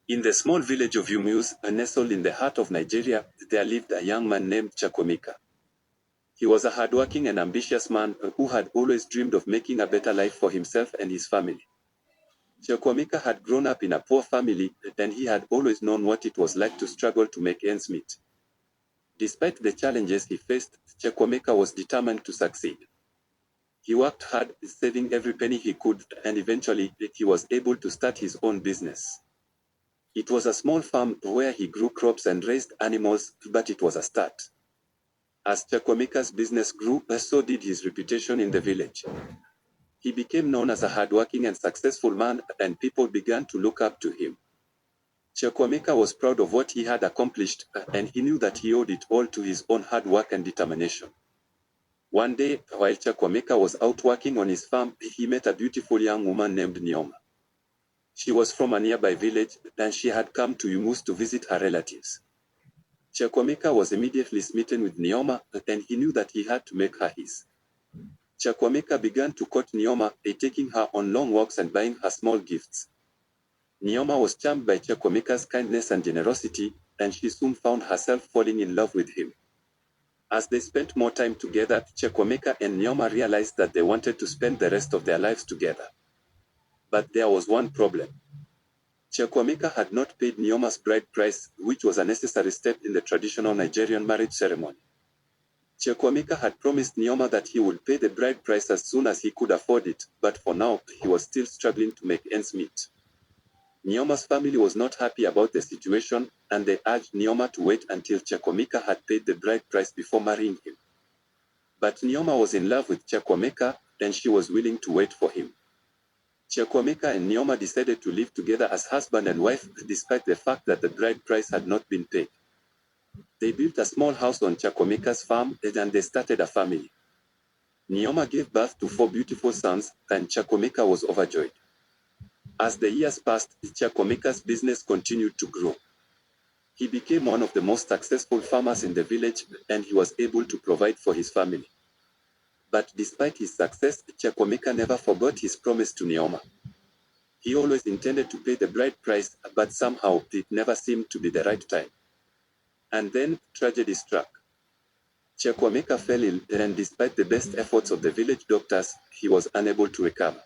In the small village of Umuez, nestled in the heart of Nigeria, there lived a young man named Chukwemeka. He was a hardworking and ambitious man who had always dreamed of making a better life for himself and his family. Chukwemeka had grown up in a poor family, and he had always known what it was like to struggle to make ends meet. Despite the challenges he faced, Chukwemeka was determined to succeed. He worked hard, saving every penny he could, and eventually, he was able to start his own business. It was a small farm where he grew crops and raised animals, but it was a start. As Chukwemeka's business grew, so did his reputation in the village. He became known as a hardworking and successful man, and people began to look up to him. Chukwemeka was proud of what he had accomplished, and he knew that he owed it all to his own hard work and determination. One day, while Chukwemeka was out working on his farm, he met a beautiful young woman named Neoma. She was from a nearby village, and she had come to Umuez to visit her relatives. Chukwemeka was immediately smitten with Neoma, and he knew that he had to make her his. Chukwemeka began to court Neoma, taking her on long walks and buying her small gifts. Neoma was charmed by Chukwemeka's kindness and generosity, and she soon found herself falling in love with him. As they spent more time together, Chukwemeka and Neoma realized that they wanted to spend the rest of their lives together. But there was one problem. Chukwemeka had not paid Neoma's bride price, which was a necessary step in the traditional Nigerian marriage ceremony. Chukwemeka had promised Neoma that he would pay the bride price as soon as he could afford it, but for now, he was still struggling to make ends meet. Neoma's family was not happy about the situation, and they urged Neoma to wait until Chukwemeka had paid the bride price before marrying him. But Neoma was in love with Chukwemeka, and she was willing to wait for him. Chukwemeka and Neoma decided to live together as husband and wife, despite the fact that the bride price had not been paid. They built a small house on Chukwemeka's farm, and they started a family. Neoma gave birth to 4 beautiful sons, and Chukwemeka was overjoyed. As the years passed, Chukwemeka's business continued to grow. He became one of the most successful farmers in the village, and he was able to provide for his family. But despite his success, Chukwemeka never forgot his promise to Neoma. He always intended to pay the bride price, but somehow it never seemed to be the right time. And then, tragedy struck. Chukwemeka fell ill, and despite the best efforts of the village doctors, he was unable to recover.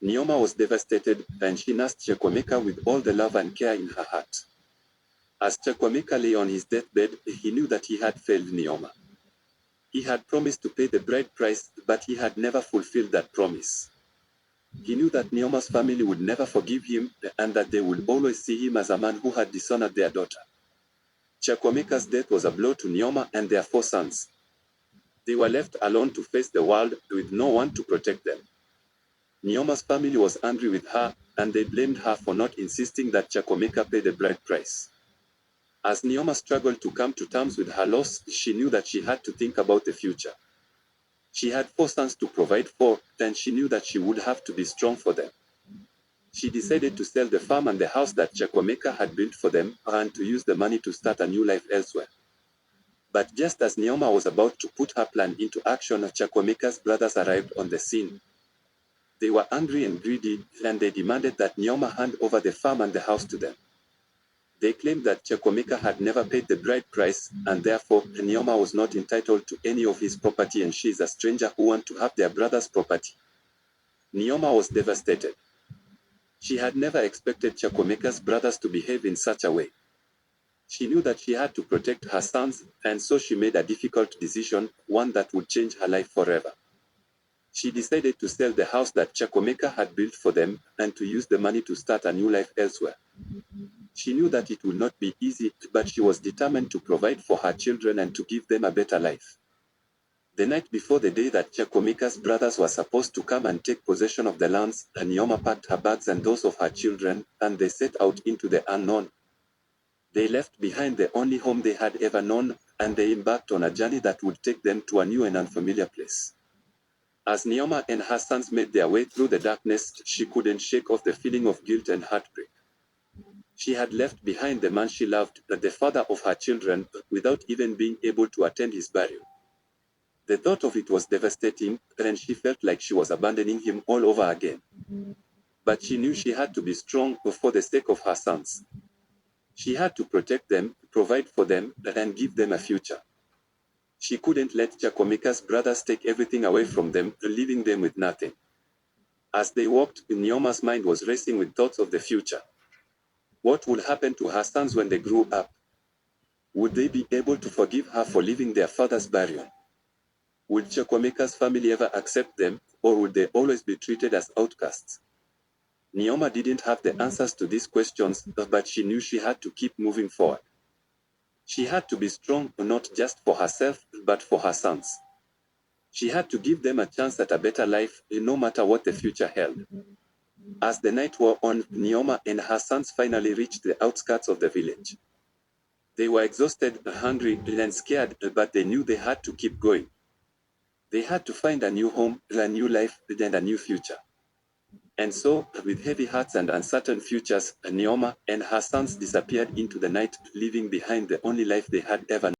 Neoma was devastated, and she nursed Chukwemeka with all the love and care in her heart. As Chukwemeka lay on his deathbed, he knew that he had failed Neoma. He had promised to pay the bride price, but he had never fulfilled that promise. He knew that Neoma's family would never forgive him, and that they would always see him as a man who had dishonored their daughter. Chukwemeka's death was a blow to Neoma and their 4 sons. They were left alone to face the world, with no one to protect them. Neoma's family was angry with her, and they blamed her for not insisting that Chukwemeka pay the bride price. As Neoma struggled to come to terms with her loss, she knew that she had to think about the future. She had 4 sons to provide for, and she knew that she would have to be strong for them. She decided to sell the farm and the house that Chukwemeka had built for them, and to use the money to start a new life elsewhere. But just as Neoma was about to put her plan into action, Chukwemeka's brothers arrived on the scene. They were angry and greedy, and they demanded that Neoma hand over the farm and the house to them. They claimed that Chukwemeka had never paid the bride price, and therefore, Neoma was not entitled to any of his property, and she is a stranger who wants to have their brother's property. Neoma was devastated. She had never expected Chukwemeka's brothers to behave in such a way. She knew that she had to protect her sons, and so she made a difficult decision, one that would change her life forever. She decided to sell the house that Chukwemeka had built for them, and to use the money to start a new life elsewhere. She knew that it would not be easy, but she was determined to provide for her children and to give them a better life. The night before the day that Chukwemeka's brothers were supposed to come and take possession of the lands, Neoma packed her bags and those of her children, and they set out into the unknown. They left behind the only home they had ever known, and they embarked on a journey that would take them to a new and unfamiliar place. As Neoma and her sons made their way through the darkness, she couldn't shake off the feeling of guilt and heartbreak. She had left behind the man she loved, the father of her children, without even being able to attend his burial. The thought of it was devastating, and she felt like she was abandoning him all over again. But she knew she had to be strong for the sake of her sons. She had to protect them, provide for them, and give them a future. She couldn't let Chakomika's brothers take everything away from them, leaving them with nothing. As they walked, Nyoma's mind was racing with thoughts of the future. What would happen to her sons when they grew up? Would they be able to forgive her for leaving their father's burial? Would Chakomika's family ever accept them, or would they always be treated as outcasts? Nyoma didn't have the answers to these questions, but she knew she had to keep moving forward. She had to be strong, not just for herself, but for her sons. She had to give them a chance at a better life, no matter what the future held. As the night wore on, Nyoma and her sons finally reached the outskirts of the village. They were exhausted, hungry, and scared, but they knew they had to keep going. They had to find a new home, a new life, and a new future. And so, with heavy hearts and uncertain futures, Nyoma and her sons disappeared into the night, leaving behind the only life they had ever known.